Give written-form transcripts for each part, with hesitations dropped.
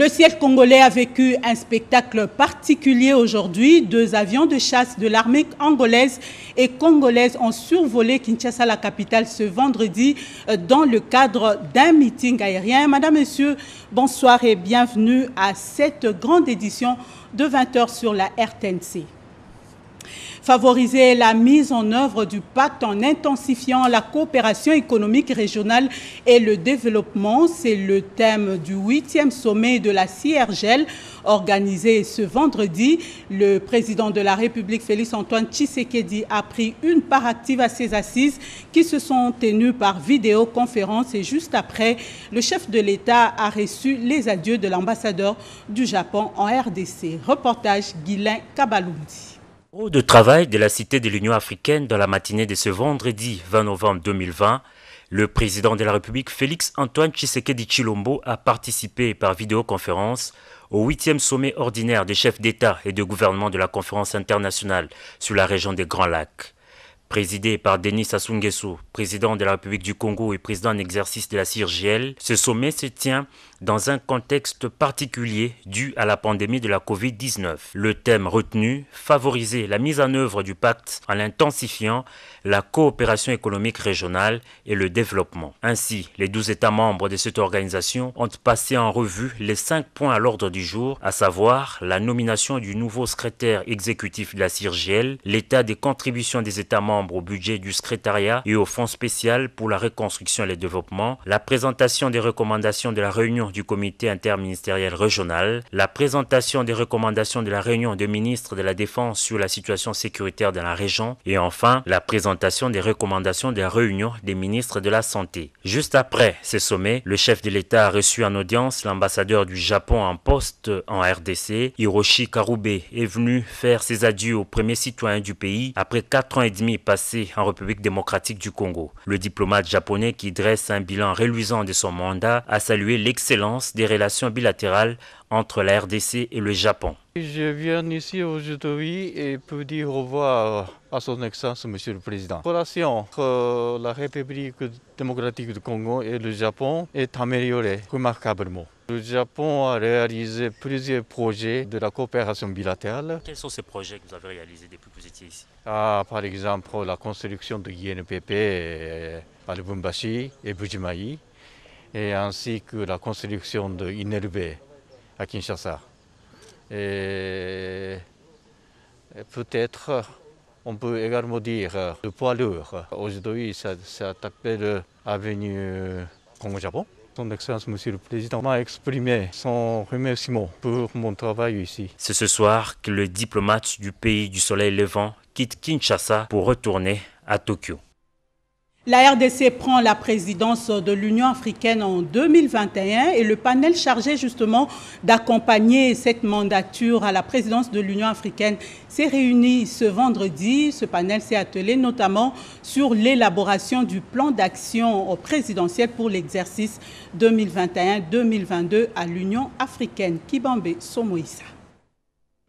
Le ciel congolais a vécu un spectacle particulier aujourd'hui. 2 avions de chasse de l'armée angolaise et congolaise ont survolé Kinshasa, la capitale, ce vendredi dans le cadre d'un meeting aérien. Madame, Monsieur, bonsoir et bienvenue à cette grande édition de 20 h sur la RTNC. Favoriser la mise en œuvre du pacte en intensifiant la coopération économique régionale et le développement, c'est le thème du 8e sommet de la CIRGL organisé ce vendredi. Le président de la République, Félix Antoine Tshisekedi, a pris une part active à ces assises qui se sont tenues par vidéoconférence et juste après, le chef de l'État a reçu les adieux de l'ambassadeur du Japon en RDC. Reportage Guilain Kabaloundi. Au de travail de la Cité de l'Union africaine dans la matinée de ce vendredi 20 novembre 2020, le président de la République Félix Antoine Tshisekedi Tshilombo a participé par vidéoconférence au 8e sommet ordinaire des chefs d'État et de gouvernement de la conférence internationale sur la région des Grands Lacs. Présidé par Denis Sassou Nguesso, président de la République du Congo et président en exercice de la CIRGL, ce sommet se tient dans un contexte particulier dû à la pandémie de la Covid-19. Le thème retenu, favoriser la mise en œuvre du pacte en intensifiant la coopération économique régionale et le développement. Ainsi, les 12 États membres de cette organisation ont passé en revue les 5 points à l'ordre du jour, à savoir la nomination du nouveau secrétaire exécutif de la CIRGL, l'état des contributions des États membres au budget du secrétariat et au fonds spécial pour la reconstruction et le développement, la présentation des recommandations de la réunion du comité interministériel régional, la présentation des recommandations de la réunion des ministres de la Défense sur la situation sécuritaire dans la région et enfin la présentation des recommandations de la réunion des ministres de la Santé. Juste après ce sommet, le chef de l'État a reçu en audience l'ambassadeur du Japon en poste en RDC, Hiroshi Karube, est venu faire ses adieux aux premiers citoyens du pays après 4 ans et demi passés en République démocratique du Congo. Le diplomate japonais qui dresse un bilan reluisant de son mandat a salué l'excellence des relations bilatérales entre la RDC et le Japon. Je viens ici aujourd'hui et pour dire au revoir à son Excellence, Monsieur le Président. La relation entre la République démocratique du Congo et le Japon est améliorée remarquablement. Le Japon a réalisé plusieurs projets de la coopération bilatérale. Quels sont ces projets que vous avez réalisés depuis que vous étiez ici? Par exemple, la construction de INPP à Lubumbashi et Bujimaï, et ainsi que la construction de INLB à Kinshasa. Et peut-être, on peut également dire le poids lourd. Aujourd'hui, ça s'appelle Avenue Congo-Japon. Son Excellence, Monsieur le Président, m'a exprimé son remerciement pour mon travail ici. C'est ce soir que le diplomate du pays du soleil levant quitte Kinshasa pour retourner à Tokyo. La RDC prend la présidence de l'Union africaine en 2021 et le panel chargé justement d'accompagner cette mandature à la présidence de l'Union africaine s'est réuni ce vendredi. Ce panel s'est attelé notamment sur l'élaboration du plan d'action présidentiel pour l'exercice 2021-2022 à l'Union africaine. Kibambe Somoïsa.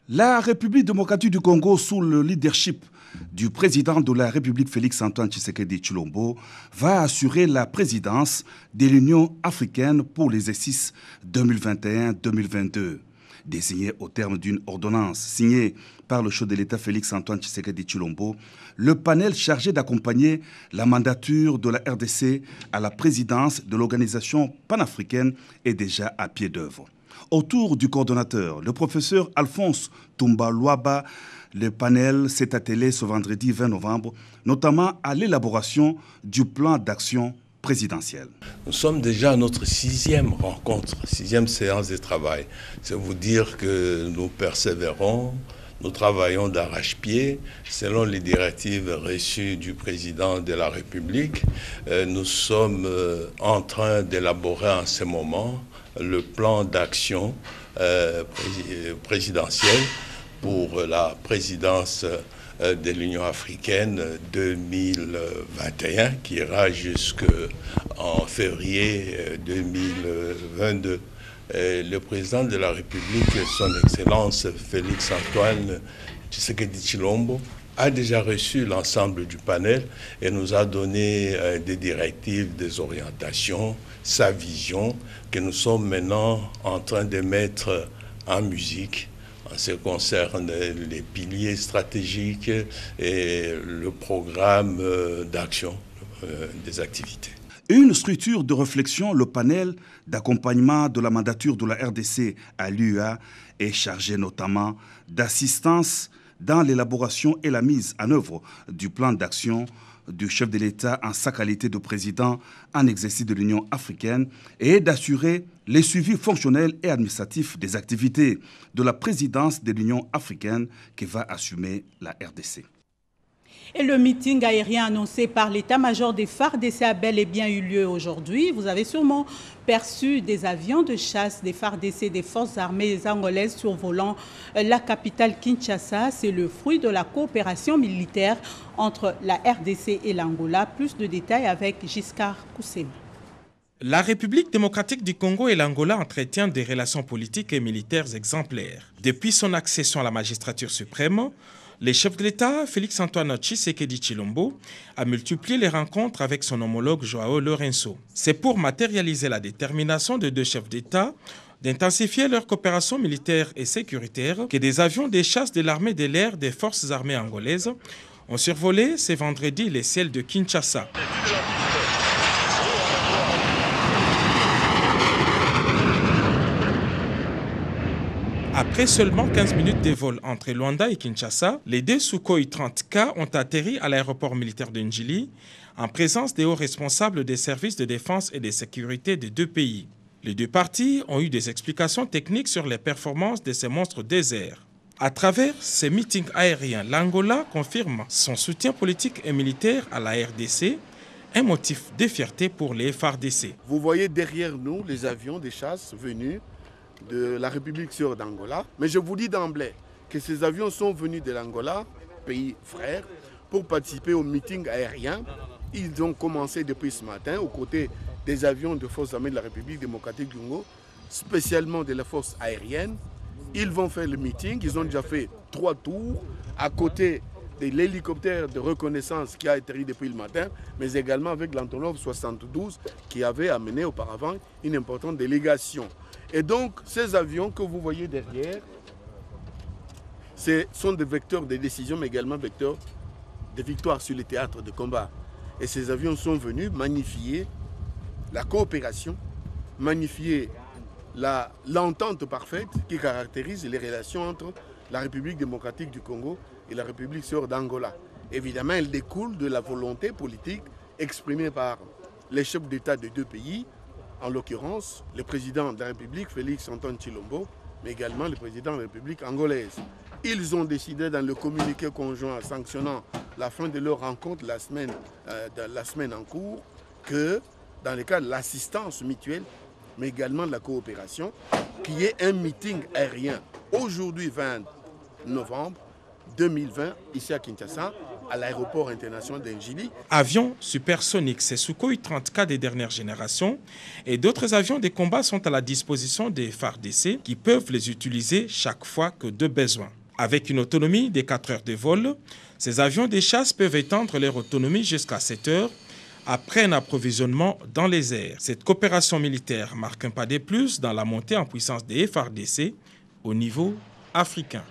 La République démocratique du Congo, sous le leadership du président de la République Félix Antoine Tshisekedi Tshilombo, va assurer la présidence de l'Union africaine pour l'exercice 2021-2022. Désigné au terme d'une ordonnance signée par le chef de l'État Félix Antoine Tshisekedi Tshilombo, le panel chargé d'accompagner la mandature de la RDC à la présidence de l'organisation panafricaine est déjà à pied d'œuvre. Autour du coordonnateur, le professeur Alphonse Toumba Luaba, le panel s'est attelé ce vendredi 20 novembre, notamment à l'élaboration du plan d'action présidentiel. Nous sommes déjà à notre 6e rencontre, 6e séance de travail. C'est vous dire que nous persévérons, nous travaillons d'arrache-pied selon les directives reçues du président de la République. Nous sommes en train d'élaborer en ce moment le plan d'action présidentiel pour la présidence de l'Union africaine 2021 qui ira jusqu'en février 2022. Le président de la République, son Excellence Félix Antoine Tshisekedi Tshilombo, a déjà reçu l'ensemble du panel et nous a donné des directives, des orientations, sa vision que nous sommes maintenant en train de mettre en musique en ce qui concerne les piliers stratégiques et le programme d'action des activités. Une structure de réflexion, le panel d'accompagnement de la mandature de la RDC à l'UA est chargé notamment d'assistance dans l'élaboration et la mise en œuvre du plan d'action du chef de l'État en sa qualité de président en exercice de l'Union africaine et d'assurer les suivis fonctionnels et administratifs des activités de la présidence de l'Union africaine que va assumer la RDC. Et le meeting aérien annoncé par l'état-major des FARDC a bel et bien eu lieu aujourd'hui. Vous avez sûrement perçu des avions de chasse des FARDC des forces armées angolaises survolant la capitale Kinshasa. C'est le fruit de la coopération militaire entre la RDC et l'Angola. Plus de détails avec Giscard Koussema. La République démocratique du Congo et l'Angola entretiennent des relations politiques et militaires exemplaires. Depuis son accession à la magistrature suprême, le chef de l'État, Félix-Antoine Tshisekedi Tshilombo, a multiplié les rencontres avec son homologue Joao Lourenço. C'est pour matérialiser la détermination des deux chefs d'État d'intensifier leur coopération militaire et sécuritaire que des avions de chasse de l'armée de l'air des forces armées angolaises ont survolé ce vendredi les ciels de Kinshasa. Après seulement 15 minutes de vol entre Luanda et Kinshasa, les deux Sukhoi 30K ont atterri à l'aéroport militaire de Njili en présence des hauts responsables des services de défense et de sécurité des deux pays. Les deux parties ont eu des explications techniques sur les performances de ces monstres déserts. À travers ces meetings aériens, l'Angola confirme son soutien politique et militaire à la RDC, un motif de fierté pour les FARDC. Vous voyez derrière nous les avions de chasse venus de la République sûre d'Angola. Mais je vous dis d'emblée que ces avions sont venus de l'Angola, pays frère, pour participer au meeting aérien. Ils ont commencé depuis ce matin aux côtés des avions de forces armées de la République démocratique du Congo, spécialement de la force aérienne. Ils vont faire le meeting, ils ont déjà fait 3 tours à côté de l'hélicoptère de reconnaissance qui a atterri depuis le matin, mais également avec l'Antonov 72 qui avait amené auparavant une importante délégation. Et donc, ces avions que vous voyez derrière, ce sont des vecteurs de décision, mais également vecteurs de victoire sur les théâtres de combat. Et ces avions sont venus magnifier la coopération, magnifier l'entente parfaite qui caractérise les relations entre la République démocratique du Congo et la République sûre d'Angola. Évidemment, elle découle de la volonté politique exprimée par les chefs d'État des deux pays, en l'occurrence le président de la République, Félix-Antoine Tshilombo, mais également le président de la République angolaise. Ils ont décidé dans le communiqué conjoint sanctionnant la fin de leur rencontre la semaine en cours que dans le cas de l'assistance mutuelle, mais également de la coopération, qu'il y ait un meeting aérien aujourd'hui 20 novembre 2020 ici à Kinshasa, à l'aéroport international d'Njili. Avions supersoniques, ces Sukhoi 30K des dernières générations et d'autres avions de combat sont à la disposition des FARDC qui peuvent les utiliser chaque fois que de besoin. Avec une autonomie de 4 heures de vol, ces avions de chasse peuvent étendre leur autonomie jusqu'à 7 heures après un approvisionnement dans les airs. Cette coopération militaire marque un pas de plus dans la montée en puissance des FARDC au niveau africain.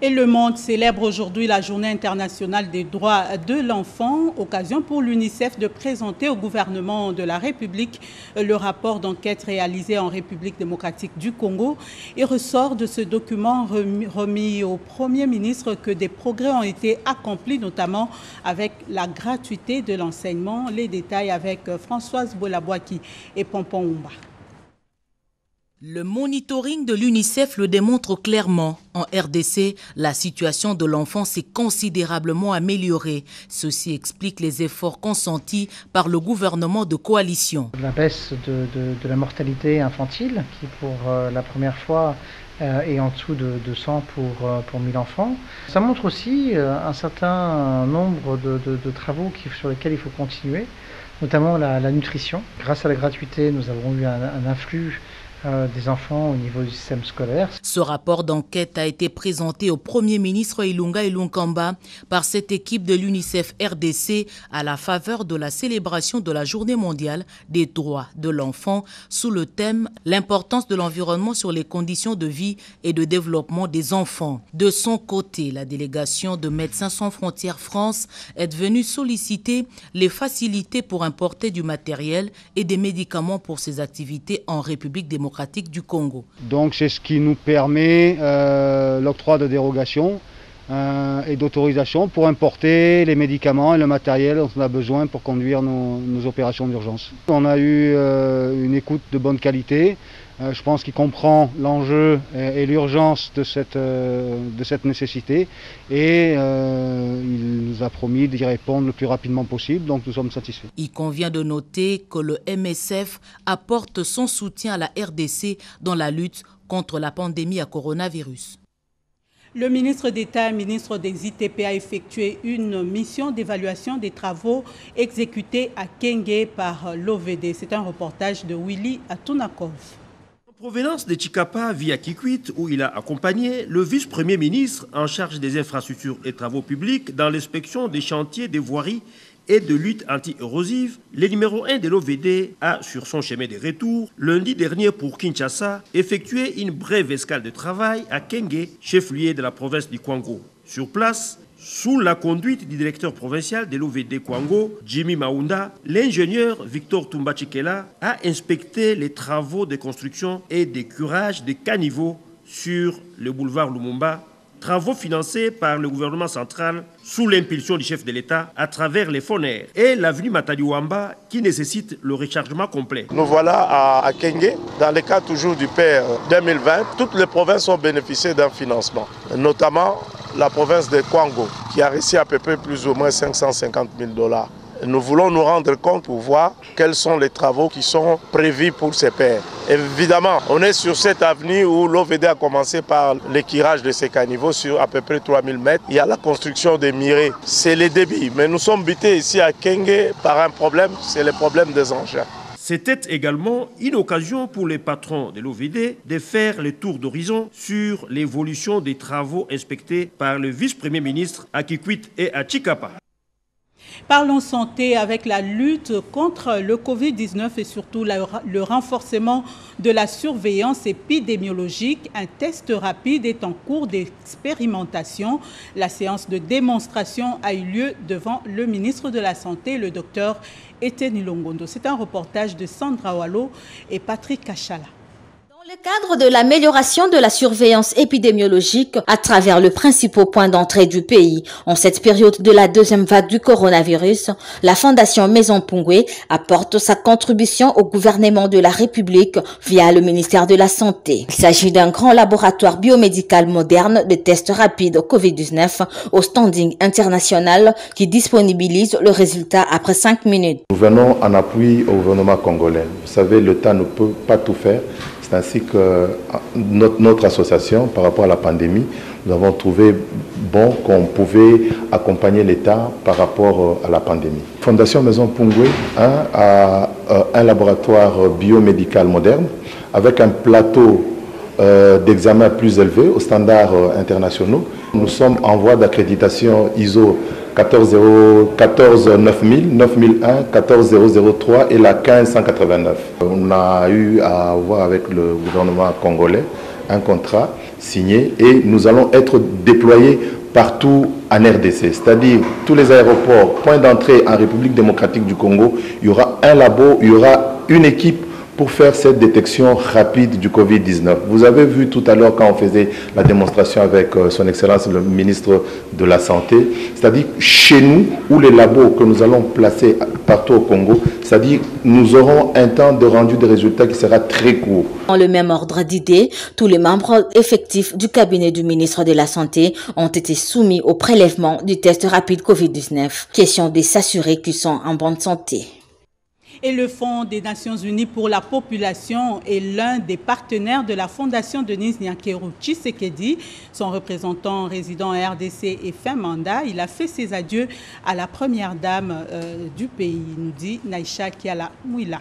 Et le monde célèbre aujourd'hui la Journée internationale des droits de l'enfant, occasion pour l'UNICEF de présenter au gouvernement de la République le rapport d'enquête réalisé en République démocratique du Congo. Il ressort de ce document remis au Premier ministre que des progrès ont été accomplis, notamment avec la gratuité de l'enseignement. Les détails avec Françoise Bolabouaki et Pompon Oumba. Le monitoring de l'UNICEF le démontre clairement. En RDC, la situation de l'enfant s'est considérablement améliorée. Ceci explique les efforts consentis par le gouvernement de coalition. La baisse de la mortalité infantile, qui pour la première fois est en dessous de 100 pour 1000 enfants. Ça montre aussi un certain nombre de travaux sur lesquels il faut continuer, notamment la nutrition. Grâce à la gratuité, nous avons eu un afflux des enfants au niveau du système scolaire. Ce rapport d'enquête a été présenté au Premier ministre Ilunga Ilunkamba par cette équipe de l'UNICEF RDC à la faveur de la célébration de la Journée mondiale des droits de l'enfant sous le thème « L'importance de l'environnement sur les conditions de vie et de développement des enfants ». De son côté, la délégation de Médecins sans frontières France est venue solliciter les facilités pour importer du matériel et des médicaments pour ses activités en République démocratique du Congo. Donc c'est ce qui nous permet l'octroi de dérogations et d'autorisation pour importer les médicaments et le matériel dont on a besoin pour conduire nos opérations d'urgence. On a eu une écoute de bonne qualité. Je pense qu'il comprend l'enjeu et l'urgence de cette nécessité et il nous a promis d'y répondre le plus rapidement possible, donc nous sommes satisfaits. Il convient de noter que le MSF apporte son soutien à la RDC dans la lutte contre la pandémie à coronavirus. Le ministre d'État et ministre des ITP a effectué une mission d'évaluation des travaux exécutés à Kenge par l'OVD. C'est un reportage de Willy Atunakov. En provenance de Chikapa via Kikwit, où il a accompagné le vice-premier ministre en charge des infrastructures et travaux publics dans l'inspection des chantiers de voirie et de lutte anti-érosive, le numéro 1 de l'OVD a, sur son chemin de retour, lundi dernier pour Kinshasa, effectué une brève escale de travail à Kenge, chef-lieu de la province du Kwango. Sur place, sous la conduite du directeur provincial de l'OVD Kwango, Jimmy Maunda, l'ingénieur Victor Tumbachikela a inspecté les travaux de construction et de curage des caniveaux sur le boulevard Lumumba, travaux financés par le gouvernement central sous l'impulsion du chef de l'État à travers les FONER et l'avenue Matadiwamba qui nécessite le rechargement complet. Nous voilà à Kenge, dans le cas toujours du PER 2020. Toutes les provinces ont bénéficié d'un financement, notamment la province de Kwango qui a reçu à peu près plus ou moins 550 000 $. Nous voulons nous rendre compte pour voir quels sont les travaux qui sont prévus pour ces PER. Évidemment, on est sur cette avenue où l'OVD a commencé par l'équirage de ces caniveaux sur à peu près 3000 mètres. Il y a la construction des mirets, c'est les débits. Mais nous sommes butés ici à Kenge par un problème, c'est le problème des engins. C'était également une occasion pour les patrons de l'OVD de faire le tour d'horizon sur l'évolution des travaux inspectés par le vice-premier ministre à Kikwit et à Chikapa. Parlons santé avec la lutte contre le Covid-19 et surtout le renforcement de la surveillance épidémiologique. Un test rapide est en cours d'expérimentation. La séance de démonstration a eu lieu devant le ministre de la Santé, le docteur Etienne Longondo. C'est un reportage de Sandra Wallo et Patrick Kachala. Dans le cadre de l'amélioration de la surveillance épidémiologique à travers le principal point d'entrée du pays, en cette période de la deuxième vague du coronavirus, la Fondation Maison Pungwe apporte sa contribution au gouvernement de la République via le ministère de la Santé. Il s'agit d'un grand laboratoire biomédical moderne de tests rapides Covid-19 au standing international qui disponibilise le résultat après 5 minutes. Nous venons en appui au gouvernement congolais. Vous savez, l'État ne peut pas tout faire. Ainsi que notre association, par rapport à la pandémie, nous avons trouvé bon qu'on pouvait accompagner l'État par rapport à la pandémie. Fondation Maison Pungwe a un laboratoire biomédical moderne avec un plateau d'examen plus élevé aux standards internationaux. Nous sommes en voie d'accréditation ISO 14090, 9001, 14003 et la 15189. On a eu à voir avec le gouvernement congolais un contrat signé et nous allons être déployés partout en RDC, c'est-à-dire tous les aéroports, points d'entrée en République démocratique du Congo, il y aura un labo, il y aura une équipe pour faire cette détection rapide du Covid-19. Vous avez vu tout à l'heure quand on faisait la démonstration avec son Excellence le ministre de la Santé, c'est-à-dire chez nous, où les labos que nous allons placer partout au Congo, c'est-à-dire nous aurons un temps de rendu des résultats qui sera très court. Dans le même ordre d'idées, tous les membres effectifs du cabinet du ministre de la Santé ont été soumis au prélèvement du test rapide Covid-19. Question de s'assurer qu'ils sont en bonne santé. Et le Fonds des Nations Unies pour la population est l'un des partenaires de la Fondation Denise Nyakeru Tshisekedi. Son représentant résident en RDC est fin mandat. Il a fait ses adieux à la première dame du pays, nous dit Naïcha Kiala Mouila.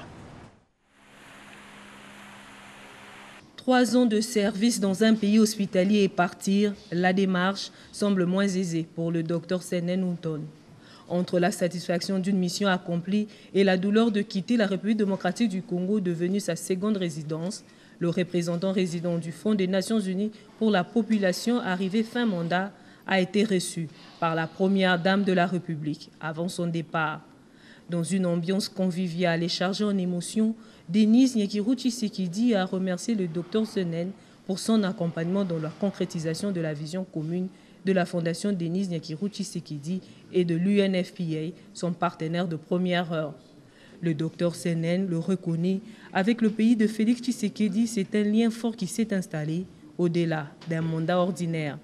3 ans de service dans un pays hospitalier et partir, la démarche semble moins aisée pour le docteur Senen Outon. Entre la satisfaction d'une mission accomplie et la douleur de quitter la République démocratique du Congo, devenue sa seconde résidence, le représentant résident du Fonds des Nations Unies pour la population arrivé fin mandat a été reçu par la première dame de la République avant son départ. Dans une ambiance conviviale et chargée en émotions, Denise Nyekirou Tshisekedi a remercié le docteur Senen pour son accompagnement dans la concrétisation de la vision commune de la Fondation Denise Nyekirou Tshisekedi et de l'UNFPA, son partenaire de première heure. Le docteur Senen le reconnaît, avec le pays de Félix Tshisekedi, c'est un lien fort qui s'est installé au-delà d'un mandat ordinaire.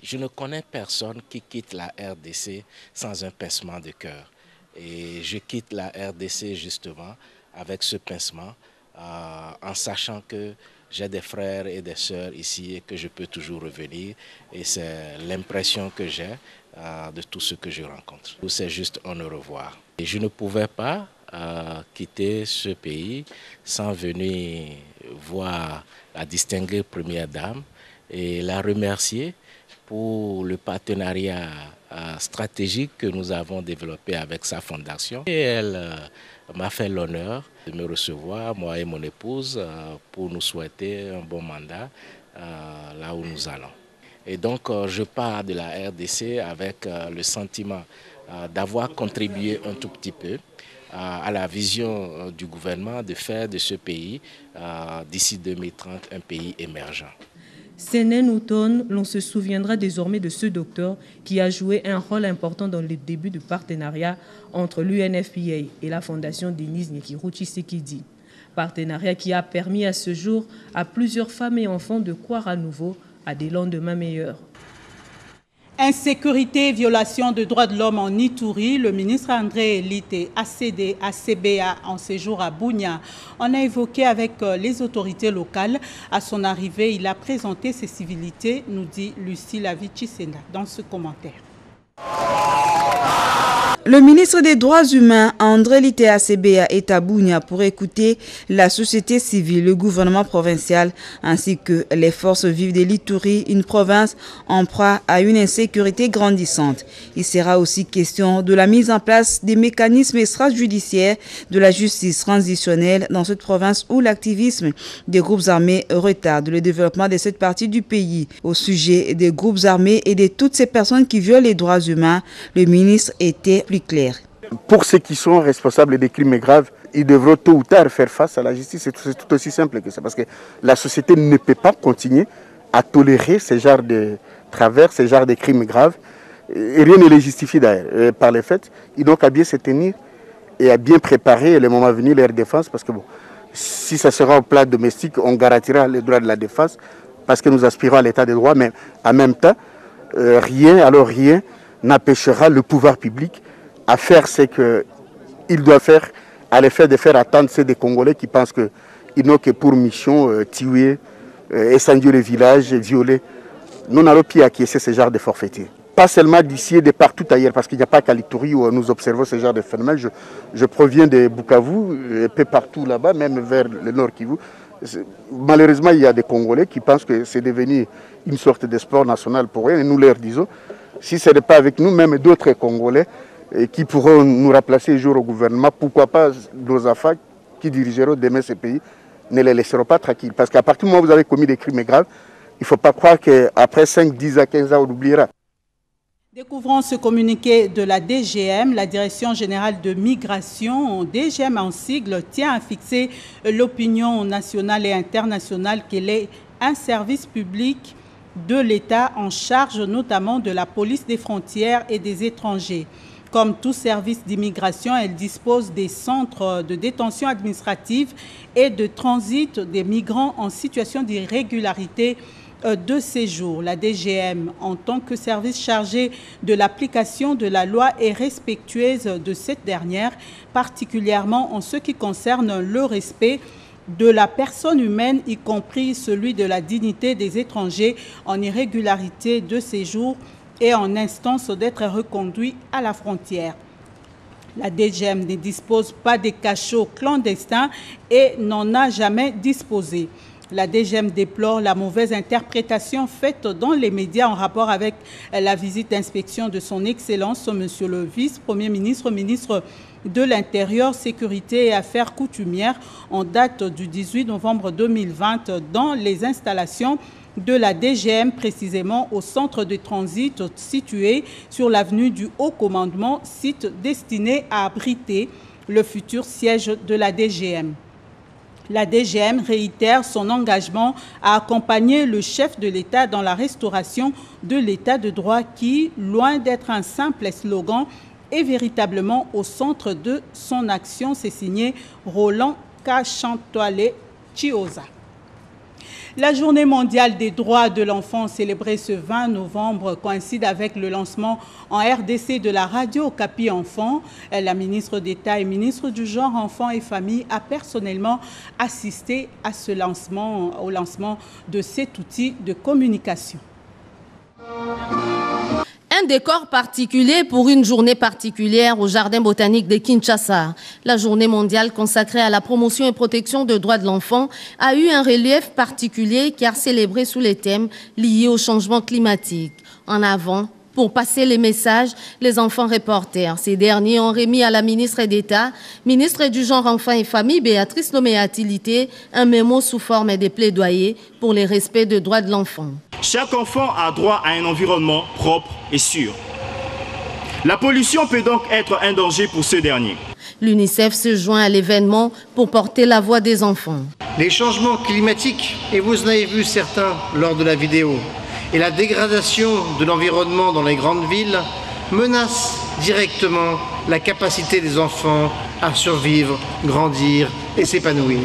Je ne connais personne qui quitte la RDC sans un pincement de cœur. Et je quitte la RDC justement avec ce pincement, en sachant que j'ai des frères et des sœurs ici et que je peux toujours revenir. Et c'est l'impression que j'ai de tout ce que je rencontre. C'est juste un au revoir. Et je ne pouvais pas quitter ce pays sans venir voir la distinguée première dame et la remercier pour le partenariat stratégique que nous avons développé avec sa fondation. Et elle m'a fait l'honneur de me recevoir, moi et mon épouse, pour nous souhaiter un bon mandat là où nous allons. Et donc je pars de la RDC avec le sentiment d'avoir contribué un tout petit peu à la vision du gouvernement de faire de ce pays, d'ici 2030, un pays émergent. Senen Outon, l'on se souviendra désormais de ce docteur qui a joué un rôle important dans les débuts du partenariat entre l'UNFPA et la Fondation Denise Nyekirou Tshisekedi. Partenariat qui a permis à ce jour à plusieurs femmes et enfants de croire à nouveau à des lendemains meilleurs. Insécurité et violation de droits de l'homme en Ituri, le ministre André Lite ACBA en séjour à Bunia en a évoqué avec les autorités locales. À son arrivée, il a présenté ses civilités, nous dit Lucie Lavichissena dans ce commentaire. Le ministre des Droits humains, André Lite ACBA, est à Bunia pour écouter la société civile, le gouvernement provincial ainsi que les forces vives de l'Ituri, une province en proie à une insécurité grandissante. Il sera aussi question de la mise en place des mécanismes extrajudiciaires de la justice transitionnelle dans cette province où l'activisme des groupes armés retarde le développement de cette partie du pays. Au sujet des groupes armés et de toutes ces personnes qui violent les droits humains, le ministre était plus clair. Pour ceux qui sont responsables des crimes graves, ils devront tôt ou tard faire face à la justice. C'est tout aussi simple que ça. Parce que la société ne peut pas continuer à tolérer ce genre de travers, ce genre de crimes graves. Et rien ne les justifie d'ailleurs par les faits. Ils n'ont qu'à bien se tenir et à bien préparer le moment venu leur défense. Parce que bon, si ça sera au plan domestique, on garantira les droits de la défense parce que nous aspirons à l'état de droit. Mais en même temps, rien n'empêchera le pouvoir public à faire ce qu'il doit faire, à l'effet de faire attendre ceux des Congolais qui pensent qu'ils n'ont que pour mission tuer, incendier les villages, violer. Nous n'allons plus acquiescer ce genre de forfaités. Pas seulement d'ici et de partout ailleurs, parce qu'il n'y a pas qu'à l'Ituri où nous observons ce genre de phénomène. Je proviens de Bukavu, un peu partout là-bas, même vers le nord Kivu. Malheureusement, il y a des Congolais qui pensent que c'est devenu une sorte de sport national pour eux, et nous leur disons, si ce n'est pas avec nous, même d'autres Congolais qui pourront nous remplacer un jour au gouvernement, pourquoi pas nos enfants qui dirigeront demain ce pays, ne les laisseront pas tranquilles. Parce qu'à partir du moment où vous avez commis des crimes graves, il ne faut pas croire qu'après 5, 10 à 15 ans, on oubliera. Découvrons ce communiqué de la DGM, la Direction Générale de Migration. DGM en sigle tient à fixer l'opinion nationale et internationale qu'elle est un service public de l'État en charge notamment de la police des frontières et des étrangers. Comme tout service d'immigration, elle dispose des centres de détention administrative et de transit des migrants en situation d'irrégularité de séjour. La DGM, en tant que service chargé de l'application de la loi, est respectueuse de cette dernière, particulièrement en ce qui concerne le respect de la personne humaine, y compris celui de la dignité des étrangers en irrégularité de séjour et en instance d'être reconduits à la frontière. La DGM ne dispose pas de cachots clandestins et n'en a jamais disposé. La DGM déplore la mauvaise interprétation faite dans les médias en rapport avec la visite d'inspection de son Excellence, Monsieur le Vice-Premier ministre, ministre de l'Intérieur, Sécurité et Affaires coutumières en date du 18 novembre 2020 dans les installations de la DGM, précisément au centre de transit situé sur l'avenue du Haut Commandement, site destiné à abriter le futur siège de la DGM. La DGM réitère son engagement à accompagner le chef de l'État dans la restauration de l'État de droit qui, loin d'être un simple slogan, est véritablement au centre de son action. C'est signé Roland Kachantoile Chioza. La Journée mondiale des droits de l'enfant célébrée ce 20 novembre coïncide avec le lancement en RDC de la radio Okapi Enfant. La ministre d'État et ministre du Genre, Enfants et Famille a personnellement assisté à au lancement de cet outil de communication. Un décor particulier pour une journée particulière au Jardin botanique de Kinshasa. La journée mondiale consacrée à la promotion et protection des droits de l'enfant a eu un relief particulier car célébré sous les thèmes liés au changement climatique. En avant, pour passer les messages, les enfants reporters. Ces derniers ont remis à la ministre d'État, ministre du Genre, Enfants et Famille, Béatrice Noméatilité, un mémo sous forme de plaidoyer pour le respect des droits de l'enfant. Chaque enfant a droit à un environnement propre et sûr. La pollution peut donc être un danger pour ce dernier. L'UNICEF se joint à l'événement pour porter la voix des enfants. Les changements climatiques, et vous en avez vu certains lors de la vidéo, et la dégradation de l'environnement dans les grandes villes menacent directement la capacité des enfants à survivre, grandir et s'épanouir.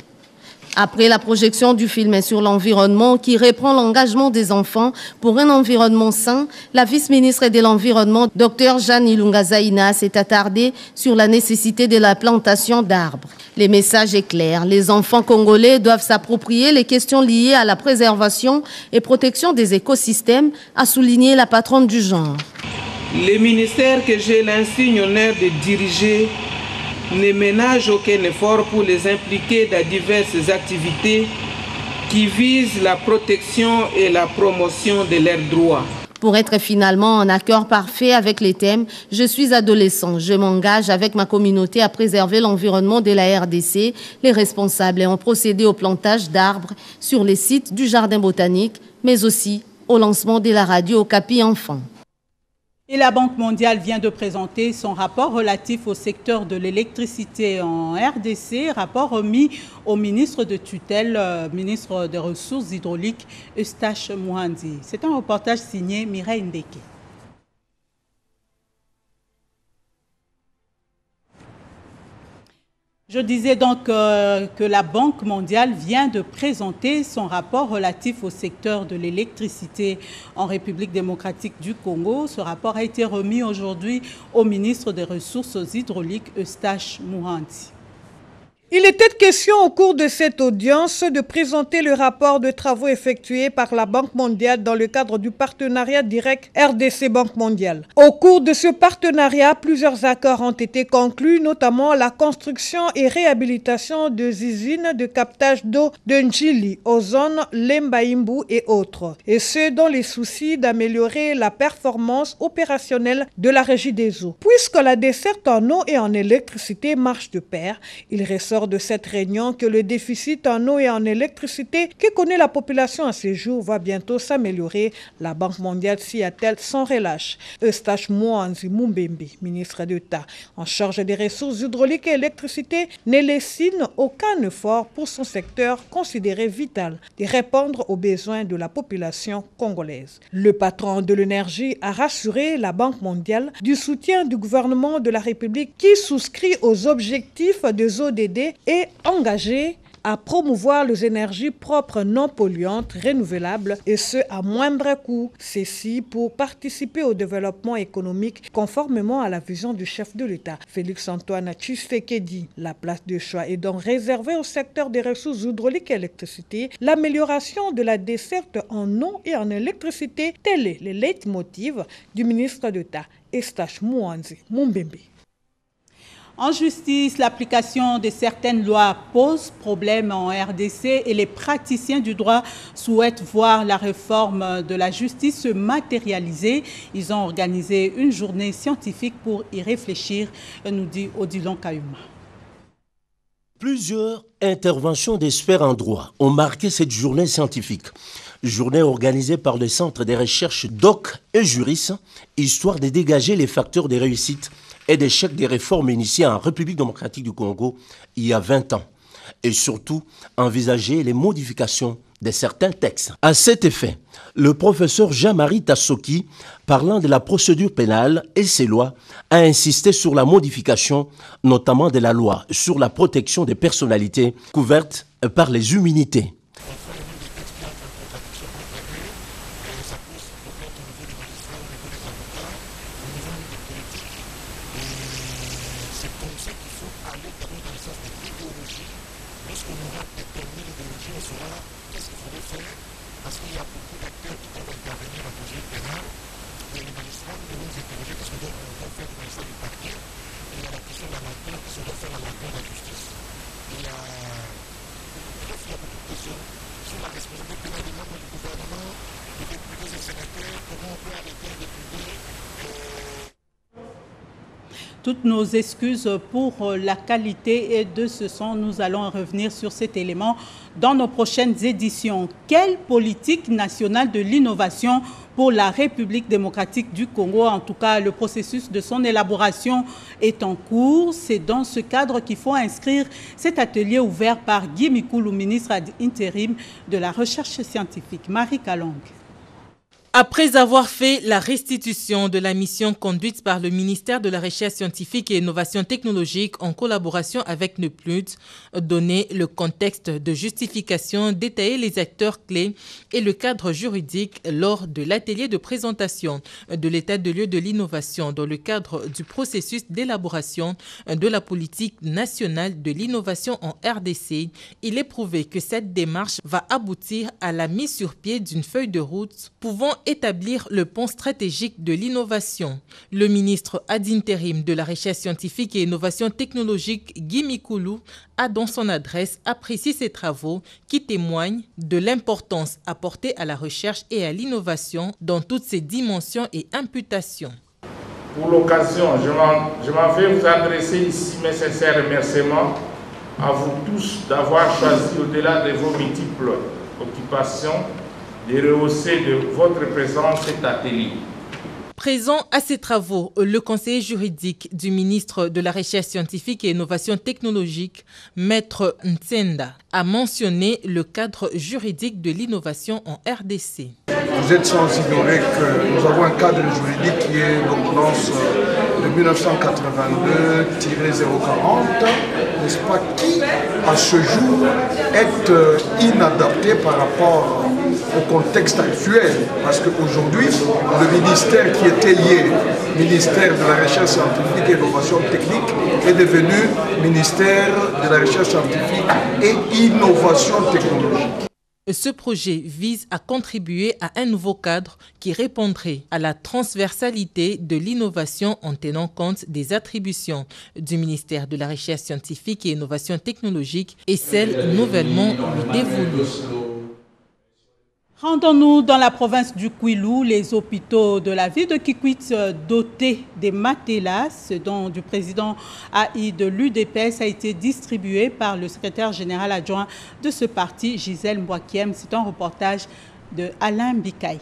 Après la projection du film sur l'environnement qui reprend l'engagement des enfants pour un environnement sain, la vice-ministre de l'Environnement, Dr Jeanne Ilunga Zaina, s'est attardée sur la nécessité de la plantation d'arbres. Le message est clair, les enfants congolais doivent s'approprier les questions liées à la préservation et protection des écosystèmes, a souligné la patronne du genre. Les ministères que j'ai l'insigne honneur de diriger ne ménagent aucun effort pour les impliquer dans diverses activités qui visent la protection et la promotion de leurs droits. Pour être finalement en accord parfait avec les thèmes « Je suis adolescent, je m'engage avec ma communauté à préserver l'environnement de la RDC », les responsables ont procédé au plantage d'arbres sur les sites du Jardin botanique, mais aussi au lancement de la radio Okapi Enfant. Et la Banque mondiale vient de présenter son rapport relatif au secteur de l'électricité en RDC, rapport remis au ministre de tutelle, ministre des Ressources hydrauliques, Eustache Mouhandi. C'est un reportage signé Mireille Ndeke. Je disais donc que la Banque mondiale vient de présenter son rapport relatif au secteur de l'électricité en République démocratique du Congo. Ce rapport a été remis aujourd'hui au ministre des Ressources hydrauliques, Eustache Mouhandi. Il était question au cours de cette audience de présenter le rapport de travaux effectués par la Banque mondiale dans le cadre du partenariat direct RDC Banque mondiale. Au cours de ce partenariat, plusieurs accords ont été conclus, notamment la construction et réhabilitation de usines de captage d'eau de Njili, Ozone, Lembaimbu et autres. Et ce, dans les soucis d'améliorer la performance opérationnelle de la régie des eaux. Puisque la desserte en eau et en électricité marche de pair, il ressort de cette réunion que le déficit en eau et en électricité que connaît la population à ces jours va bientôt s'améliorer. La Banque mondiale s'y attelle sans relâche. Eustache Mouhandi Mumbembe, ministre d'État en charge des ressources hydrauliques et électricité, ne lessine aucun effort pour son secteur considéré vital de répondre aux besoins de la population congolaise. Le patron de l'énergie a rassuré la Banque mondiale du soutien du gouvernement de la République qui souscrit aux objectifs des ODD et engagé à promouvoir les énergies propres non polluantes, renouvelables et ce à moindre coût. Ceci pour participer au développement économique conformément à la vision du chef de l'État, Félix-Antoine Tshisekedi. La place de choix est donc réservée au secteur des ressources hydrauliques et électricité, l'amélioration de la desserte en eau et en électricité, tel est le leitmotiv du ministre d'État, Eustache Mouhandi Mumbembe. En justice, l'application de certaines lois pose problème en RDC et les praticiens du droit souhaitent voir la réforme de la justice se matérialiser. Ils ont organisé une journée scientifique pour y réfléchir, nous dit Odilon Kayuma. Plusieurs interventions d'experts en droit ont marqué cette journée scientifique. Journée organisée par le Centre des recherches DOC et Juris, histoire de dégager les facteurs de réussite et d'échec des réformes initiées en République démocratique du Congo il y a 20 ans. Et surtout, envisager les modifications de certains textes. À cet effet, le professeur Jean-Marie Tassoki, parlant de la procédure pénale et ses lois, a insisté sur la modification, notamment de la loi sur la protection des personnalités couvertes par les immunités. Toutes nos excuses pour la qualité de ce son. Nous allons revenir sur cet élément dans nos prochaines éditions. Quelle politique nationale de l'innovation pour la République démocratique du Congo? En tout cas, le processus de son élaboration est en cours. C'est dans ce cadre qu'il faut inscrire cet atelier ouvert par Guy Mikoulou, ministre intérim de la Recherche scientifique. Marie Kalong. Après avoir fait la restitution de la mission conduite par le ministère de la Recherche scientifique et Innovation technologique en collaboration avec NEPLUD, donner le contexte de justification, détailler les acteurs clés et le cadre juridique lors de l'atelier de présentation de l'état de lieu de l'innovation dans le cadre du processus d'élaboration de la politique nationale de l'innovation en RDC, il est prouvé que cette démarche va aboutir à la mise sur pied d'une feuille de route pouvant établir le pont stratégique de l'innovation. Le ministre ad intérim de la Recherche scientifique et Innovation technologique, Guy Mikoulou, a dans son adresse apprécié ces travaux qui témoignent de l'importance apportée à la recherche et à l'innovation dans toutes ses dimensions et imputations. Pour l'occasion, je m'en vais vous adresser ici mes sincères remerciements à vous tous d'avoir choisi, au-delà de vos multiples occupations, de rehausser de votre présence cet atelier. Présent à ces travaux, le conseiller juridique du ministre de la Recherche scientifique et Innovation technologique, Maître Ntsenda, a mentionné le cadre juridique de l'innovation en RDC. Vous êtes sans ignorer que nous avons un cadre juridique qui est l'ordonnance de 1982-040, n'est-ce pas, qui à ce jour est inadapté par rapport au contexte actuel, parce qu'aujourd'hui, le ministère qui était lié, ministère de la Recherche scientifique et Innovation technique, est devenu ministère de la Recherche scientifique et Innovation technologique. Ce projet vise à contribuer à un nouveau cadre qui répondrait à la transversalité de l'innovation en tenant compte des attributions du ministère de la Recherche scientifique et Innovation technologique et celles nouvellement lui dévolues. Rendons-nous dans la province du Kwilu. Les hôpitaux de la ville de Kikwit dotés des matelas, ce dont du président AI de l'UDPS a été distribué par le secrétaire général adjoint de ce parti, Gisèle Mbouakiem. C'est un reportage de Alain Bikaï.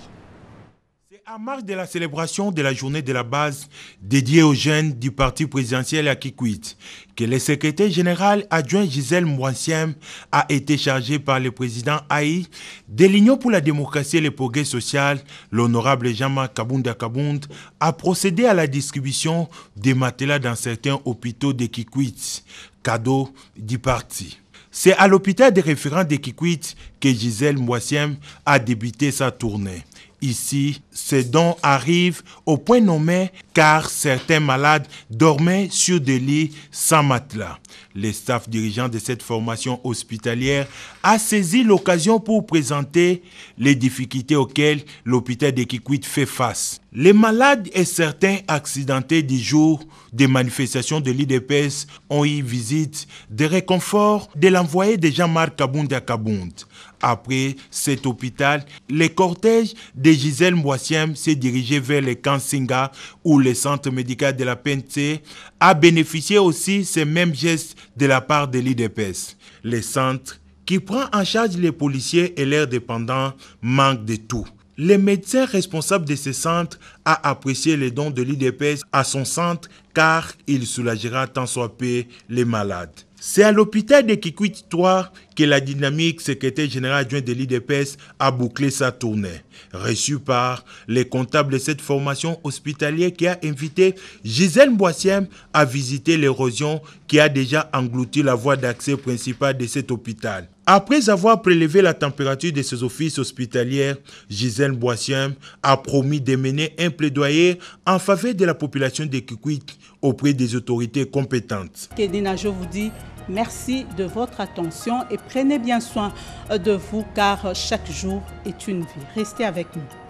En marge de la célébration de la journée de la base dédiée aux jeunes du parti présidentiel à Kikwit, que le secrétaire général adjoint Gisèle Mbouakiem a été chargé par le président AI de l'Union pour la démocratie et le progrès social, l'honorable Jean-Marc Kabunda Kabound, a procédé à la distribution des matelas dans certains hôpitaux de Kikwit, cadeau du parti. C'est à l'hôpital des référents de Kikwit que Gisèle Mbouakiem a débuté sa tournée. Ici, ces dons arrivent au point nommé car certains malades dormaient sur des lits sans matelas. Le staff dirigeant de cette formation hospitalière a saisi l'occasion pour présenter les difficultés auxquelles l'hôpital de Kikwit fait face. Les malades et certains accidentés du jour des manifestations de l'IDPS ont eu visite de réconfort de l'envoyé de Jean-Marc Kabound à Kabound. Après cet hôpital, le cortège de Gisèle Mboissiem s'est dirigé vers le camp Singa où le centre médical de la PNC a bénéficié aussi ces mêmes gestes de la part de l'IDPS. Le centre, qui prend en charge les policiers et leurs dépendants, manque de tout. Le médecin responsable de ce centre a apprécié les dons de l'IDPS à son centre car il soulagera tant soit peu les malades. C'est à l'hôpital de Kikwit 3 que la dynamique secrétaire général adjoint de l'IDPS a bouclé sa tournée. Reçu par les comptables de cette formation hospitalière qui a invité Gisèle Mboissiem à visiter l'érosion qui a déjà englouti la voie d'accès principale de cet hôpital. Après avoir prélevé la température de ses offices hospitaliers, Gisèle Mboissiem a promis de mener un plaidoyer en faveur de la population de Kikwit auprès des autorités compétentes. Kedina, je vous dis merci de votre attention et prenez bien soin de vous car chaque jour est une vie. Restez avec nous.